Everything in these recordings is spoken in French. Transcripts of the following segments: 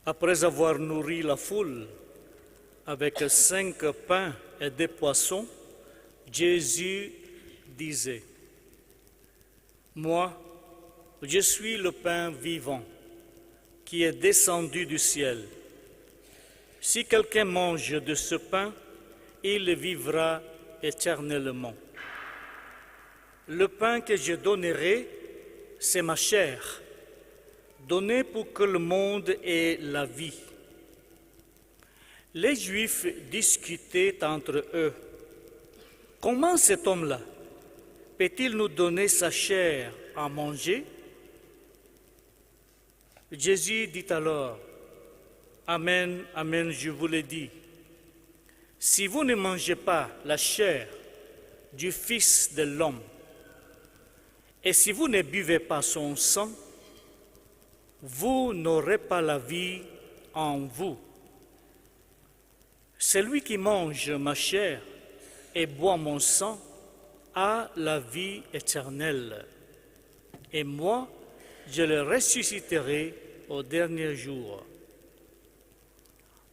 Après avoir nourri la foule avec 5 pains et 2 poissons, Jésus disait, « Moi, je suis le pain vivant qui est descendu du ciel. Si quelqu'un mange de ce pain, il vivra éternellement. Le pain que je donnerai, c'est ma chair, donnée pour que le monde ait la vie. » Les Juifs discutaient entre eux. « Comment cet homme-là peut-il nous donner sa chair à manger ?» Jésus dit alors, « Amen, amen, je vous le dis. Si vous ne mangez pas la chair du Fils de l'homme, et si vous ne buvez pas son sang, vous n'aurez pas la vie en vous. Celui qui mange ma chair et boit mon sang a la vie éternelle, et moi, je le ressusciterai au dernier jour.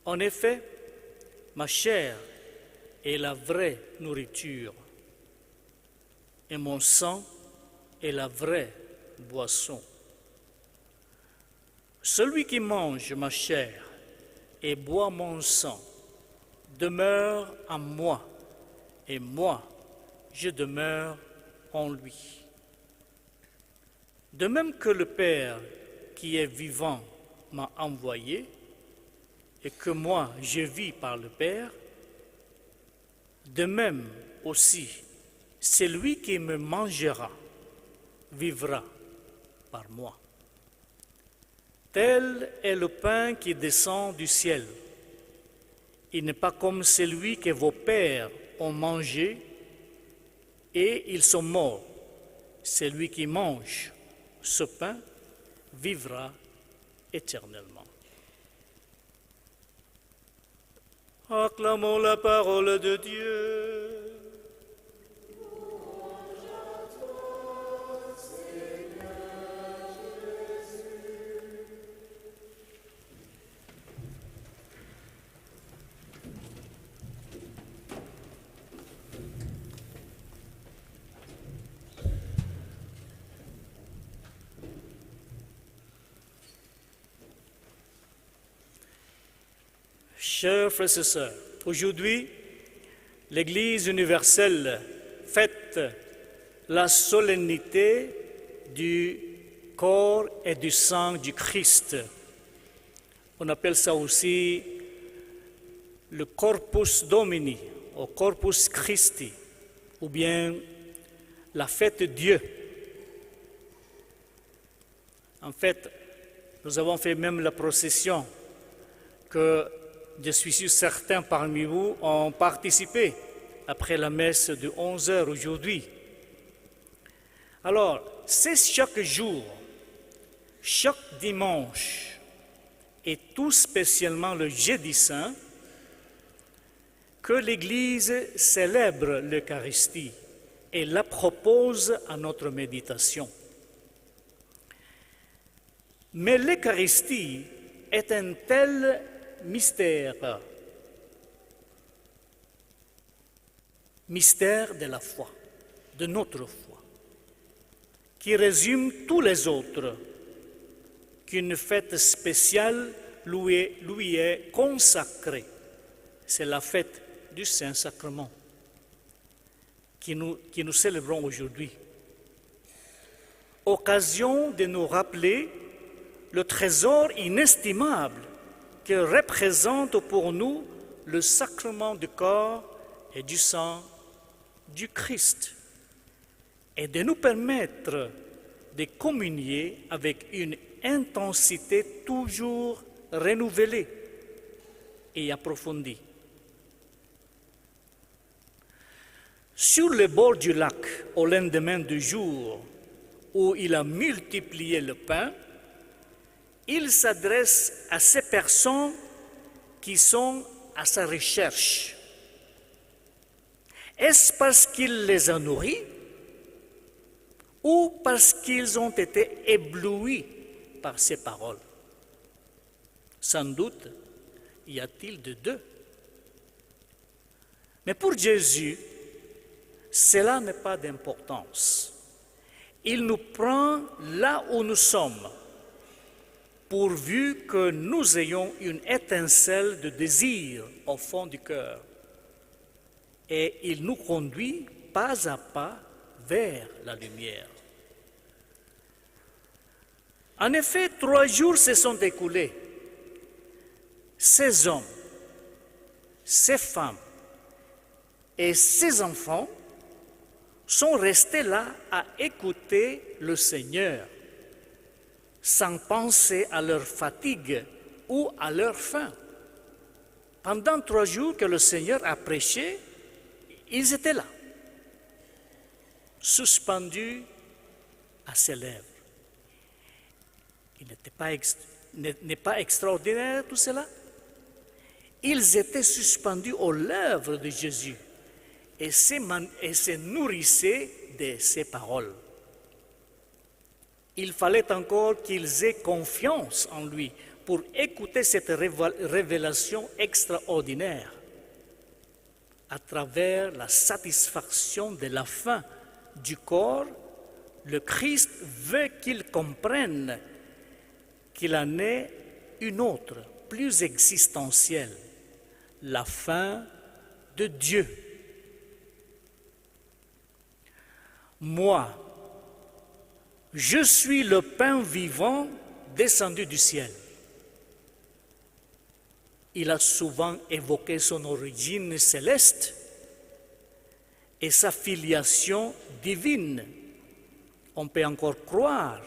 En effet, ma chair est la vraie nourriture, et mon sang est la vraie boisson. Celui qui mange ma chair et boit mon sang demeure en moi, et moi, je demeure en lui. De même que le Père qui est vivant m'a envoyé, et que moi je vis par le Père, de même aussi, celui qui me mangera vivra par moi. Tel est le pain qui descend du ciel. Il n'est pas comme celui que vos pères ont mangé et ils sont morts. Celui qui mange ce pain vivra éternellement. Acclamons la parole de Dieu. Chers frères et sœurs, aujourd'hui, l'Église universelle fête la solennité du corps et du sang du Christ. On appelle ça aussi le Corpus Domini, ou Corpus Christi, ou bien la fête de Dieu. En fait, nous avons fait même la procession que je suis sûr certains parmi vous ont participé après la messe de 11 heures aujourd'hui. Alors, c'est chaque jour, chaque dimanche, et tout spécialement le jeudi saint, que l'Église célèbre l'Eucharistie et la propose à notre méditation. Mais l'Eucharistie est un tel mystère de la foi, de notre foi, qui résume tous les autres, qu'une fête spéciale lui est consacrée. C'est la fête du Saint-Sacrement que nous célébrons aujourd'hui. Occasion de nous rappeler le trésor inestimable que représente pour nous le sacrement du corps et du sang du Christ, et de nous permettre de communier avec une intensité toujours renouvelée et approfondie. Sur le bord du lac, au lendemain du jour où il a multiplié le pain, il s'adresse à ces personnes qui sont à sa recherche. Est-ce parce qu'il les a nourris ou parce qu'ils ont été éblouis par ses paroles? Sans doute, y a-t-il de deux. Mais pour Jésus, cela n'est pas d'importance. Il nous prend là où nous sommes, pourvu que nous ayons une étincelle de désir au fond du cœur. Et il nous conduit pas à pas vers la lumière. En effet, 3 jours se sont écoulés. Ces hommes, ces femmes et ces enfants sont restés là à écouter le Seigneur, sans penser à leur fatigue ou à leur faim. Pendant 3 jours que le Seigneur a prêché, ils étaient là, suspendus à ses lèvres. Il n'est pas extraordinaire tout cela? Ils étaient suspendus aux lèvres de Jésus et se nourrissaient de ses paroles. Il fallait encore qu'ils aient confiance en lui pour écouter cette révélation extraordinaire. À travers la satisfaction de la faim du corps, le Christ veut qu'ils comprennent qu'il en est une autre, plus existentielle, la faim de Dieu. Moi, je suis le pain vivant descendu du ciel. Il a souvent évoqué son origine céleste et sa filiation divine. On peut encore croire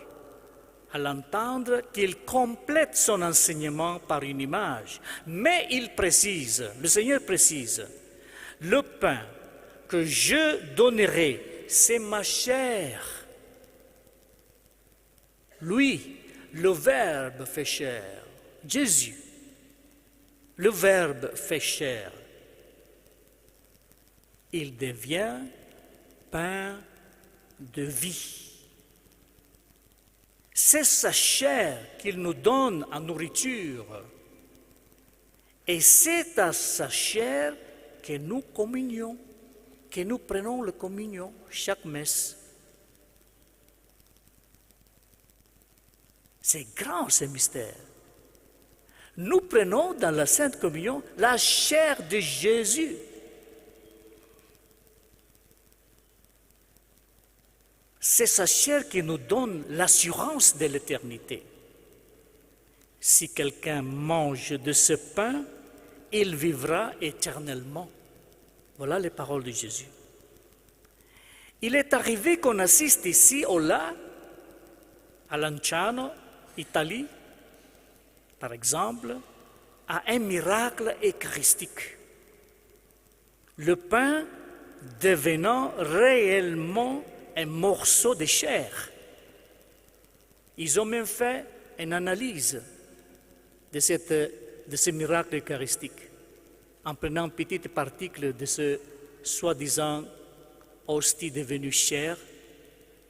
à l'entendre qu'il complète son enseignement par une image. Mais il précise, le Seigneur précise, le pain que je donnerai, c'est ma chair. Lui, le Verbe fait chair, Jésus, le Verbe fait chair. Il devient pain de vie. C'est sa chair qu'il nous donne en nourriture. Et c'est à sa chair que nous communions, que nous prenons la communion chaque messe. C'est grand ce mystère. Nous prenons dans la Sainte Communion la chair de Jésus. C'est sa chair qui nous donne l'assurance de l'éternité. Si quelqu'un mange de ce pain, il vivra éternellement. Voilà les paroles de Jésus. Il est arrivé qu'on assiste ici au là, à Lanciano, Italie, par exemple, à un miracle eucharistique. Le pain devenant réellement un morceau de chair. Ils ont même fait une analyse de ce miracle eucharistique en prenant une petite particule de ce soi-disant hostie devenue chair.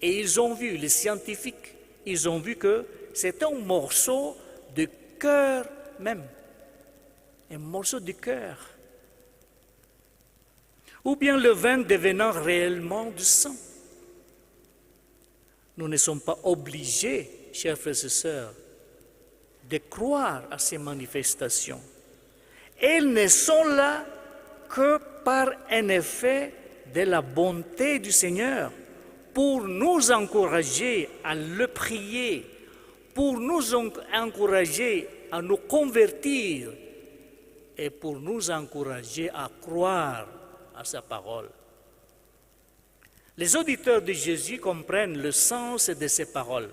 Et ils ont vu, les scientifiques, ils ont vu que c'est un morceau de cœur même, un morceau de cœur. Ou bien le vin devenant réellement du sang. Nous ne sommes pas obligés, chers frères et sœurs, de croire à ces manifestations. Elles ne sont là que par un effet de la bonté du Seigneur, pour nous encourager à le prier, pour nous encourager à nous convertir et pour nous encourager à croire à sa parole. Les auditeurs de Jésus comprennent le sens de ces paroles.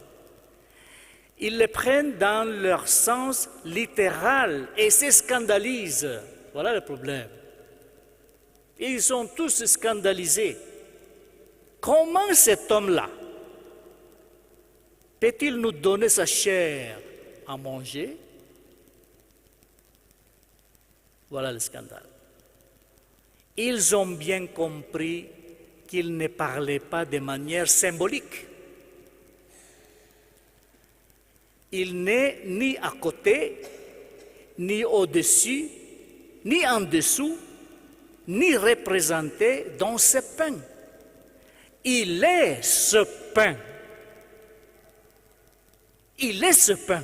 Ils les prennent dans leur sens littéral et se scandalisent. Voilà le problème. Ils sont tous scandalisés. Comment cet homme-là peut-il nous donner sa chair à manger? Voilà le scandale. Ils ont bien compris qu'il ne parlait pas de manière symbolique. Il n'est ni à côté, ni au-dessus, ni en dessous, ni représenté dans ce pain. Il est ce pain. Il est ce pain.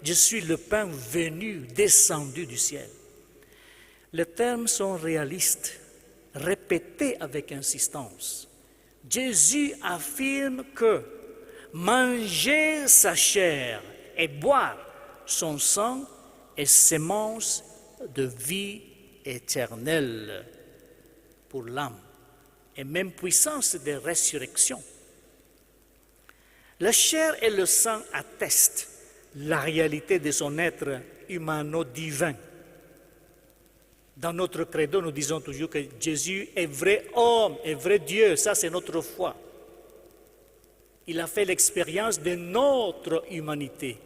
Je suis le pain venu, descendu du ciel. Les termes sont réalistes, répétés avec insistance. Jésus affirme que manger sa chair et boire son sang est sémence de vie éternelle pour l'âme et même puissance de résurrection. La chair et le sang attestent la réalité de son être humano-divin. Dans notre credo, nous disons toujours que Jésus est vrai homme, est vrai Dieu. Ça, c'est notre foi. Il a fait l'expérience de notre humanité,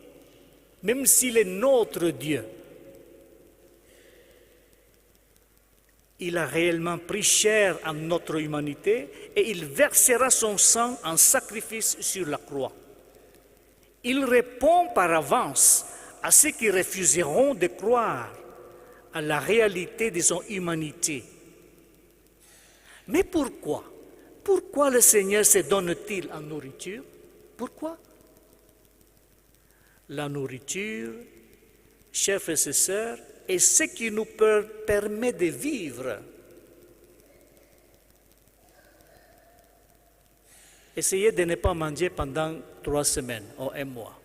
même s'il est notre Dieu. Il a réellement pris chair en notre humanité et il versera son sang en sacrifice sur la croix. Il répond par avance à ceux qui refuseront de croire à la réalité de son humanité. Mais pourquoi? Pourquoi le Seigneur se donne-t-il en nourriture? Pourquoi? La nourriture, chers frères et sœurs, est ce qui nous permet de vivre. Essayez de ne pas manger pendant 3 semaines ou 1 mois.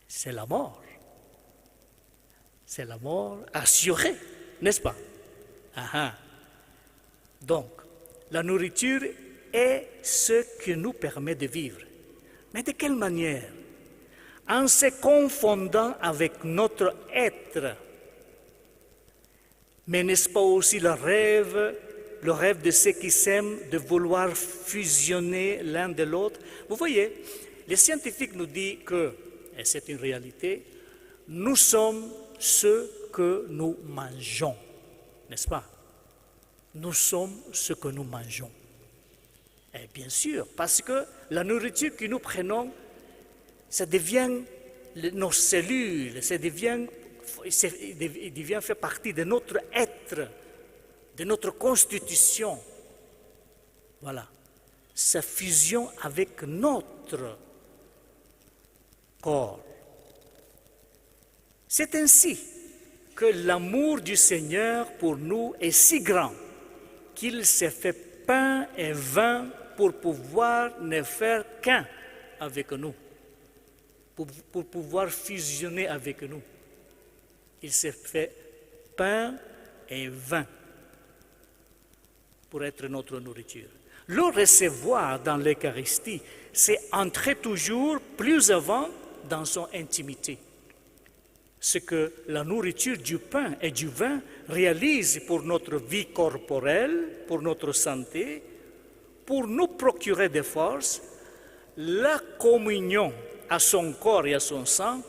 C'est la mort. C'est la mort assurée, n'est-ce pas? Donc, la nourriture est ce qui nous permet de vivre. Mais de quelle manière? En se confondant avec notre être. Mais n'est-ce pas aussi le rêve de ceux qui s'aiment de vouloir fusionner l'un de l'autre? Vous voyez, les scientifiques nous disent que, et c'est une réalité, nous sommes ce que nous mangeons, n'est-ce pas? Nous sommes ce que nous mangeons. Et bien sûr, parce que la nourriture que nous prenons, ça devient nos cellules, il devient faire partie de notre être, de notre constitution. Voilà. Sa fusion avec notre corps. C'est ainsi que l'amour du Seigneur pour nous est si grand qu'il s'est fait pain et vin pour pouvoir ne faire qu'un avec nous, pour pouvoir fusionner avec nous. Il s'est fait pain et vin pour être notre nourriture. Le recevoir dans l'Eucharistie, c'est entrer toujours plus avant dans son intimité. Ce que la nourriture du pain et du vin réalise pour notre vie corporelle, pour notre santé, pour nous procurer des forces, la communion à son corps et à son sang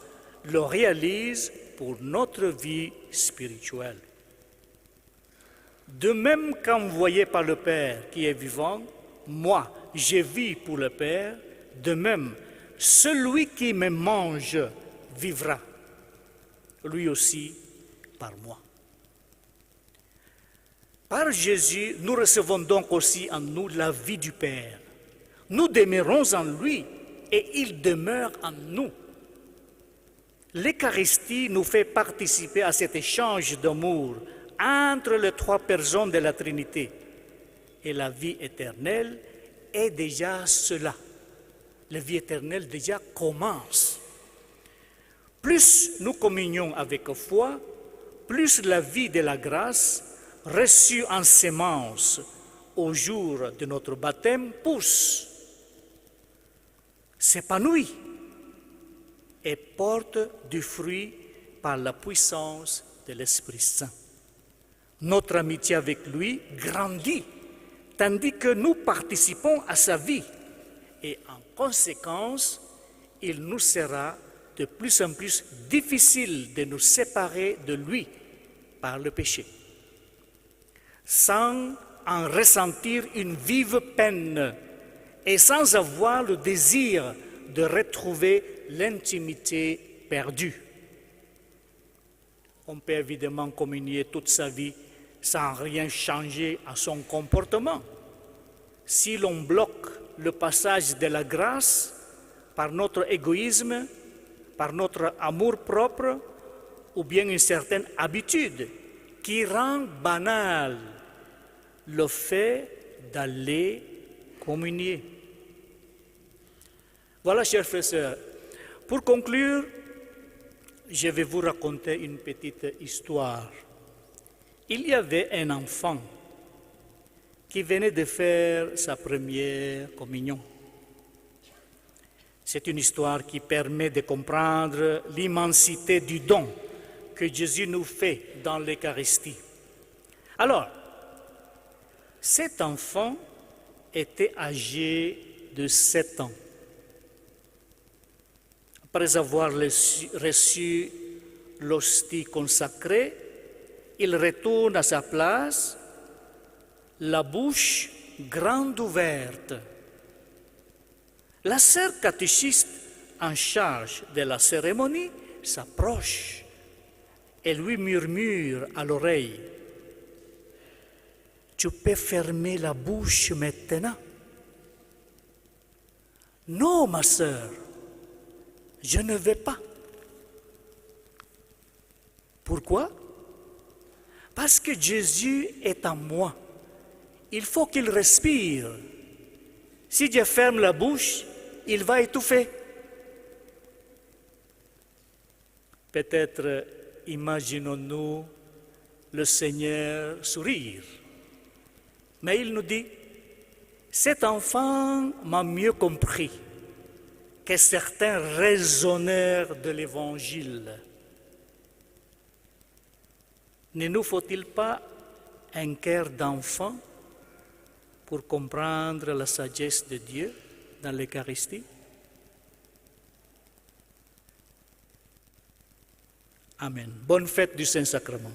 le réalise pour notre vie spirituelle. De même qu'envoyé par le Père qui est vivant, moi, je vis pour le Père, de même, celui qui me mange vivra, lui aussi par moi. Par Jésus, nous recevons donc aussi en nous la vie du Père. Nous demeurons en lui et il demeure en nous. L'Eucharistie nous fait participer à cet échange d'amour entre les 3 personnes de la Trinité. Et la vie éternelle est déjà cela. La vie éternelle déjà commence. Plus nous communions avec foi, plus la vie de la grâce reçue en sémence au jour de notre baptême pousse, s'épanouit et porte du fruit par la puissance de l'Esprit Saint. Notre amitié avec lui grandit, tandis que nous participons à sa vie. Et en conséquence, il nous sera de plus en plus difficile de nous séparer de lui par le péché. Sans en ressentir une vive peine et sans avoir le désir de retrouver l'intimité perdue. On peut évidemment communier toute sa vie sans rien changer à son comportement. Si l'on bloque le passage de la grâce par notre égoïsme, par notre amour-propre, ou bien une certaine habitude qui rend banal le fait d'aller communier. Voilà, chers frères et sœurs, pour conclure, je vais vous raconter une petite histoire. Il y avait un enfant qui venait de faire sa première communion. C'est une histoire qui permet de comprendre l'immensité du don que Jésus nous fait dans l'Eucharistie. Alors, cet enfant était âgé de 7 ans. Après avoir reçu l'hostie consacrée, il retourne à sa place, la bouche grande ouverte. La sœur catéchiste en charge de la cérémonie s'approche et lui murmure à l'oreille: « Tu peux fermer la bouche maintenant ?»« Non, ma sœur, je ne vais pas. » Pourquoi? Parce que Jésus est en moi. Il faut qu'il respire. Si je ferme la bouche, il va étouffer. Peut-être imaginons-nous le Seigneur sourire. Mais il nous dit, cet enfant m'a mieux compris que certains raisonneurs de l'Évangile. Ne nous faut-il pas un cœur d'enfant pour comprendre la sagesse de Dieu dans l'Eucharistie? Amen. Bonne fête du Saint-Sacrement.